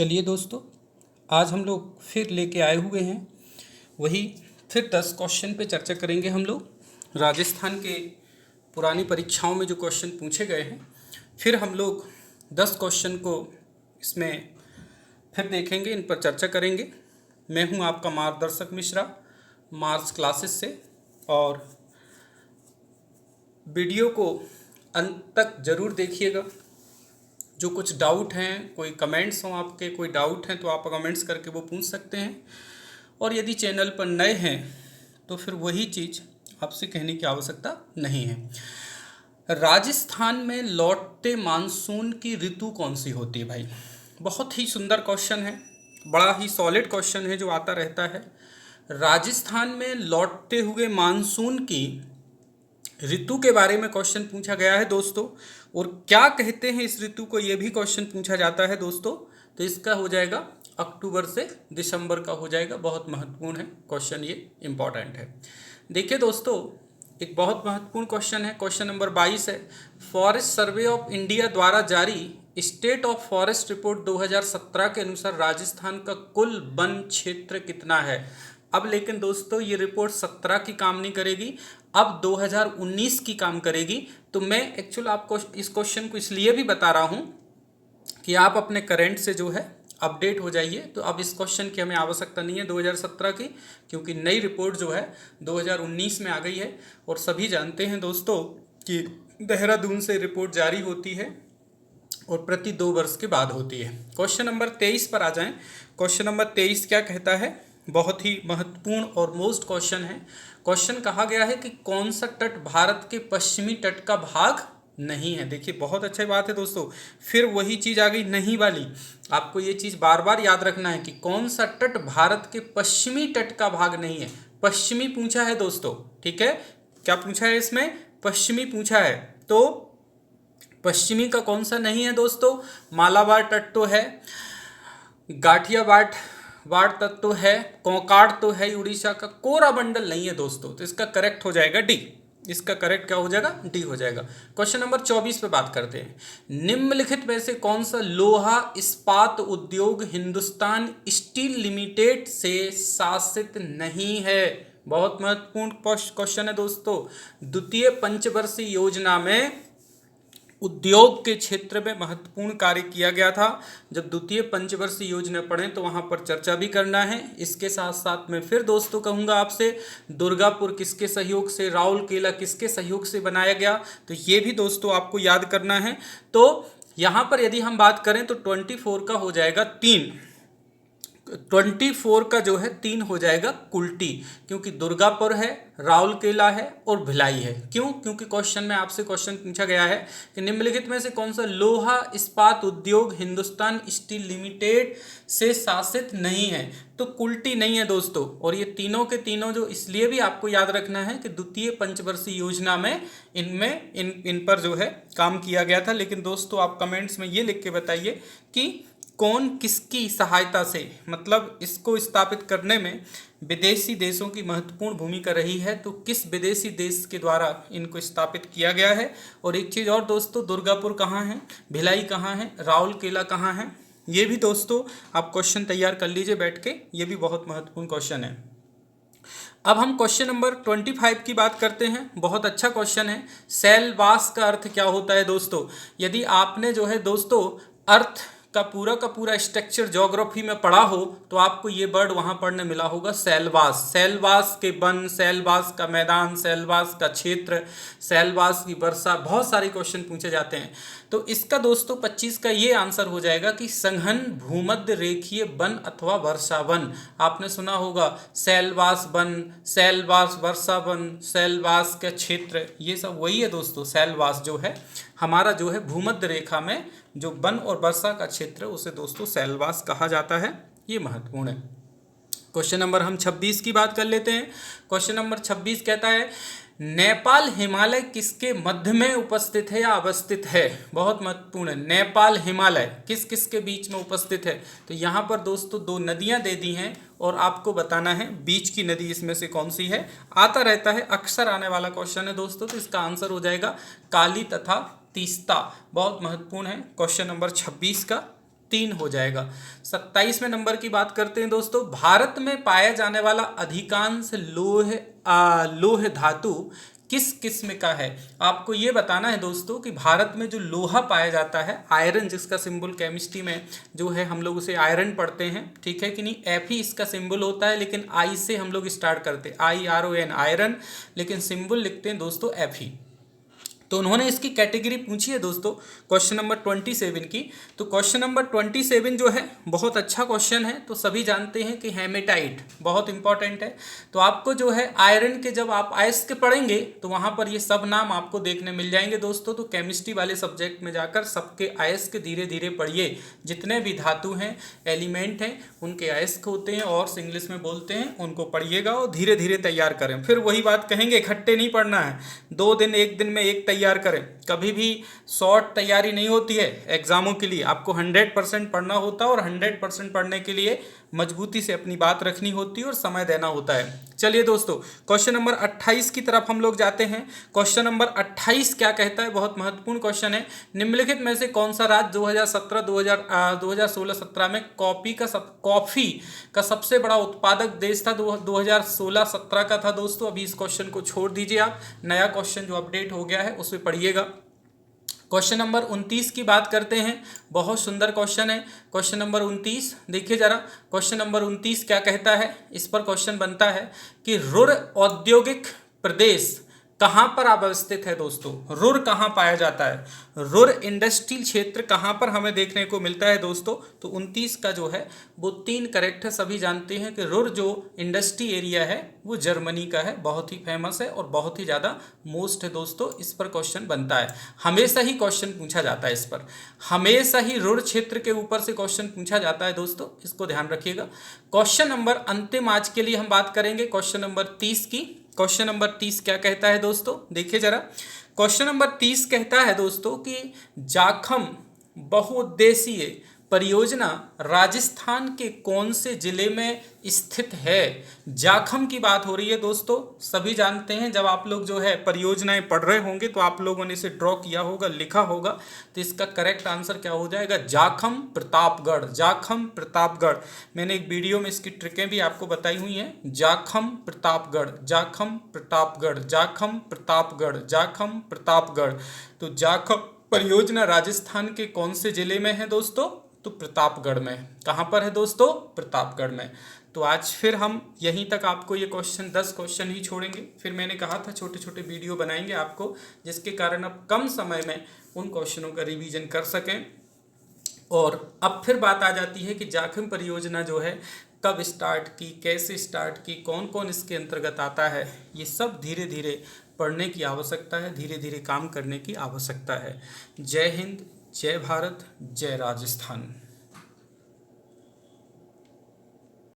चलिए दोस्तों, आज हम लोग फिर लेके आए हुए हैं वही फिर 10 क्वेश्चन पे चर्चा करेंगे। हम लोग राजस्थान के पुरानी परीक्षाओं में जो क्वेश्चन पूछे गए हैं, फिर हम लोग 10 क्वेश्चन को इसमें फिर देखेंगे, इन पर चर्चा करेंगे। मैं हूं आपका मार्गदर्शक मिश्रा, मार्स क्लासेस से। और वीडियो को अंत तक ज़रूर देखिएगा। जो कुछ डाउट हैं, कोई कमेंट्स हों आपके, कोई डाउट हैं तो आप कमेंट्स करके वो पूछ सकते हैं। और यदि चैनल पर नए हैं तो फिर वही चीज़ आपसे कहने की आवश्यकता नहीं है। राजस्थान में लौटते मानसून की ऋतु कौन सी होती है भाई? बहुत ही सुंदर क्वेश्चन है, बड़ा ही सॉलिड क्वेश्चन है जो आता रहता है। राजस्थान में लौटते हुए मानसून की ऋतु के बारे में क्वेश्चन पूछा गया है दोस्तों। और क्या कहते हैं इस ऋतु को, ये भी क्वेश्चन पूछा जाता है दोस्तों। तो इसका हो जाएगा अक्टूबर से दिसंबर का हो जाएगा। बहुत महत्वपूर्ण है क्वेश्चन, ये इम्पॉर्टेंट है। देखिए दोस्तों, एक बहुत महत्वपूर्ण क्वेश्चन है। क्वेश्चन नंबर 22 है, फॉरेस्ट सर्वे ऑफ इंडिया द्वारा जारी स्टेट ऑफ फॉरेस्ट रिपोर्ट 2017 के अनुसार राजस्थान का कुल वन क्षेत्र कितना है? अब लेकिन दोस्तों ये रिपोर्ट 17 की काम नहीं करेगी, अब 2019 की काम करेगी। तो मैं एक्चुअल आपको इस क्वेश्चन को इसलिए भी बता रहा हूँ कि आप अपने करंट से जो है अपडेट हो जाइए। तो अब इस क्वेश्चन की हमें आवश्यकता नहीं है 2017 की, क्योंकि नई रिपोर्ट जो है 2019 में आ गई है। और सभी जानते हैं दोस्तों कि देहरादून से रिपोर्ट जारी होती है और प्रति 2 वर्ष के बाद होती है। क्वेश्चन नंबर 23 पर आ जाएं। क्वेश्चन नंबर 23 क्या कहता है? बहुत ही महत्वपूर्ण और मोस्ट क्वेश्चन है। क्वेश्चन कहा गया है कि कौन सा तट भारत के पश्चिमी तट का भाग नहीं है? देखिए बहुत अच्छी बात है दोस्तों, फिर वही चीज़ आ गई नहीं वाली। आपको ये चीज़ बार बार याद रखना है कि कौन सा तट भारत के पश्चिमी तट का भाग नहीं है। पश्चिमी पूछा है दोस्तों, ठीक है? क्या पूछा है इसमें? पश्चिमी पूछा है। तो पश्चिमी का कौन सा नहीं है दोस्तों? मालाबार तट तो है, गाठिया वाट तट तो है, कोंकाड़ तो है उड़ीसा का, कोराबंडल नहीं है दोस्तों। तो इसका करेक्ट हो जाएगा डी। इसका करेक्ट क्या हो जाएगा? डी हो जाएगा। क्वेश्चन नंबर 24 पे बात करते हैं। निम्नलिखित में से कौन सा लोहा इस्पात उद्योग हिंदुस्तान स्टील लिमिटेड से शासित नहीं है? बहुत महत्वपूर्ण क्वेश्चन है दोस्तों। द्वितीय पंचवर्षीय योजना में उद्योग के क्षेत्र में महत्वपूर्ण कार्य किया गया था। जब द्वितीय पंचवर्षीय योजना पढ़ें तो वहाँ पर चर्चा भी करना है। इसके साथ साथ मैं फिर दोस्तों कहूँगा आपसे, दुर्गापुर किसके सहयोग से, राउरकेला किसके सहयोग से बनाया गया, तो ये भी दोस्तों आपको याद करना है। तो यहाँ पर यदि हम बात करें तो 24 का हो जाएगा 3, 24 का जो है 3 हो जाएगा कुल्टी, क्योंकि दुर्गापुर है, राउरकेला है और भिलाई है। क्यों? क्योंकि क्वेश्चन में आपसे क्वेश्चन पूछा गया है कि निम्नलिखित में से कौन सा लोहा इस्पात उद्योग हिंदुस्तान स्टील लिमिटेड से शासित नहीं है? तो कुल्टी नहीं है दोस्तों। और ये तीनों के तीनों जो इसलिए भी आपको याद रखना है कि द्वितीय पंचवर्षीय योजना में इनमें इन पर जो है काम किया गया था। लेकिन दोस्तों आप कमेंट्स में ये लिख के बताइए कि कौन किसकी सहायता से, मतलब इसको स्थापित करने में विदेशी देशों की महत्वपूर्ण भूमिका रही है। तो किस विदेशी देश के द्वारा इनको स्थापित किया गया है? और एक चीज़ और दोस्तों, दुर्गापुर कहाँ है, भिलाई कहाँ है, राउरकेला कहाँ है, ये भी दोस्तों आप क्वेश्चन तैयार कर लीजिए बैठ के। ये भी बहुत महत्वपूर्ण क्वेश्चन है। अब हम क्वेश्चन नंबर 25 की बात करते हैं। बहुत अच्छा क्वेश्चन है। सेलवास का अर्थ क्या होता है दोस्तों? यदि आपने जो है दोस्तों अर्थ का पूरा स्ट्रक्चर ज्योग्राफी में पढ़ा हो तो आपको ये वर्ड वहाँ पढ़ने मिला होगा, सेलवास। सेलवास के वन, सेलवास का मैदान, सेलवास का क्षेत्र, सेलवास की वर्षा, बहुत सारे क्वेश्चन पूछे जाते हैं। तो इसका दोस्तों 25 का ये आंसर हो जाएगा कि संघन भूमध्य रेखीय वन अथवा वर्षा वन। आपने सुना होगा सेलवास वन, सेलवास वर्षा वन, सेलवास का क्षेत्र, ये सब वही है दोस्तों। सेलवास जो है हमारा जो है भूमध्य रेखा में जो वन और वर्षा का क्षेत्र, उसे दोस्तों सेलवास कहा जाता है। ये महत्वपूर्ण है। क्वेश्चन नंबर हम 26 की बात कर लेते हैं। क्वेश्चन नंबर 26 कहता है, नेपाल हिमालय किसके मध्य में उपस्थित है या अवस्थित है? बहुत महत्वपूर्ण है। नेपाल हिमालय किस किस के बीच में उपस्थित है? तो यहाँ पर दोस्तों 2 नदियाँ दे दी हैं और आपको बताना है बीच की नदी इसमें से कौन सी है। आता रहता है, अक्सर आने वाला क्वेश्चन है दोस्तों। तो इसका आंसर हो जाएगा काली तथा तीस्ता। बहुत महत्वपूर्ण है क्वेश्चन नंबर 26 का। 3 हो जाएगा। 27वें नंबर की बात करते हैं दोस्तों, भारत में पाया जाने वाला अधिकांश लोह धातु किस किस्म का है। आपको ये बताना है दोस्तों कि भारत में जो लोहा पाया जाता है, आयरन जिसका सिंबल केमिस्ट्री में जो है हम लोग उसे आयरन पढ़ते हैं, ठीक है कि नहीं। एफ ही इसका सिंबल होता है, लेकिन आई से हम लोग स्टार्ट करते हैं, IRON आयरन, लेकिन सिंबल लिखते हैं दोस्तों एफ ही। तो उन्होंने इसकी कैटेगरी पूछी है दोस्तों क्वेश्चन नंबर 27 की। तो क्वेश्चन नंबर 27 जो है बहुत अच्छा क्वेश्चन है। तो सभी जानते हैं कि हेमेटाइट बहुत इंपॉर्टेंट है। तो आपको जो है आयरन के जब आप आयस्क के पढ़ेंगे तो वहाँ पर ये सब नाम आपको देखने मिल जाएंगे दोस्तों। तो केमिस्ट्री वाले सब्जेक्ट में जाकर सबके आयस्क धीरे धीरे पढ़िए, जितने भी धातु हैं, एलिमेंट हैं, उनके अयस्क होते हैं और इंग्लिश में बोलते हैं, उनको पढ़िएगा और धीरे धीरे तैयार करें। फिर वही बात कहेंगे, इकट्ठे नहीं पढ़ना है, 2 दिन 1 दिन में एक तैयार करें। कभी भी शॉर्ट तैयारी नहीं होती है एग्जामों के लिए, आपको 100% पढ़ना होता है और 100% पढ़ने के लिए मजबूती से अपनी बात रखनी होती है और समय देना होता है। चलिए दोस्तों क्वेश्चन नंबर 28 की तरफ हम लोग जाते हैं। क्वेश्चन नंबर 28 क्या कहता है, बहुत महत्वपूर्ण क्वेश्चन है। निम्नलिखित में से कौन सा राज्य 2016-17 में कॉफी का सबसे बड़ा उत्पादक देश था। 2016-17 का था दोस्तों। अभी इस क्वेश्चन को छोड़ दीजिए, आप नया क्वेश्चन जो अपडेट हो गया है उसमें पढ़िएगा। क्वेश्चन नंबर 29 की बात करते हैं, बहुत सुंदर क्वेश्चन है। क्वेश्चन नंबर 29 देखिए जरा, क्वेश्चन नंबर 29 क्या कहता है। इस पर क्वेश्चन बनता है कि रुर औद्योगिक प्रदेश कहाँ पर अवस्थित है दोस्तों। रुर कहाँ पाया जाता है, रुर इंडस्ट्रियल क्षेत्र कहाँ पर हमें देखने को मिलता है दोस्तों। तो 29 का जो है वो 3 करेक्ट है। सभी जानते हैं कि रुर जो इंडस्ट्री एरिया है वो जर्मनी का है, बहुत ही फेमस है और बहुत ही ज़्यादा मोस्ट है दोस्तों। इस पर क्वेश्चन बनता है, हमेशा ही क्वेश्चन पूछा जाता है इस पर, हमेशा ही रुर क्षेत्र के ऊपर से क्वेश्चन पूछा जाता है दोस्तों, इसको ध्यान रखिएगा। क्वेश्चन नंबर अंतिम आज के लिए हम बात करेंगे क्वेश्चन नंबर 30 की। क्वेश्चन नंबर 30 क्या कहता है दोस्तों, देखिए जरा। क्वेश्चन नंबर 30 कहता है दोस्तों कि जाखम बहुउद्देशीय परियोजना राजस्थान के कौन से जिले में स्थित है। जाखम की बात हो रही है दोस्तों। सभी जानते हैं जब आप लोग जो है परियोजनाएं पढ़ रहे होंगे तो आप लोगों ने इसे ड्रॉ किया होगा, लिखा होगा। तो इसका करेक्ट आंसर क्या हो जाएगा, जाखम प्रतापगढ़। जाखम प्रतापगढ़, मैंने एक वीडियो में इसकी ट्रिकें भी आपको बताई हुई हैं। जाखम प्रतापगढ़, जाखम प्रतापगढ़, जाखम प्रतापगढ़, जाखम प्रतापगढ़। तो जाखम परियोजना राजस्थान के कौन से जिले में है दोस्तों, तो प्रतापगढ़ में। कहाँ पर है दोस्तों, प्रतापगढ़ में। तो आज फिर हम यहीं तक आपको ये 10 क्वेश्चन ही छोड़ेंगे। फिर मैंने कहा था छोटे छोटे वीडियो बनाएंगे आपको, जिसके कारण आप कम समय में उन क्वेश्चनों का रिवीजन कर सकें। और अब फिर बात आ जाती है कि जाखम परियोजना जो है कब स्टार्ट की, कैसे स्टार्ट की, कौन कौन इसके अंतर्गत आता है, ये सब धीरे धीरे पढ़ने की आवश्यकता है, धीरे धीरे काम करने की आवश्यकता है। जय हिंद, जय भारत, जय राजस्थान।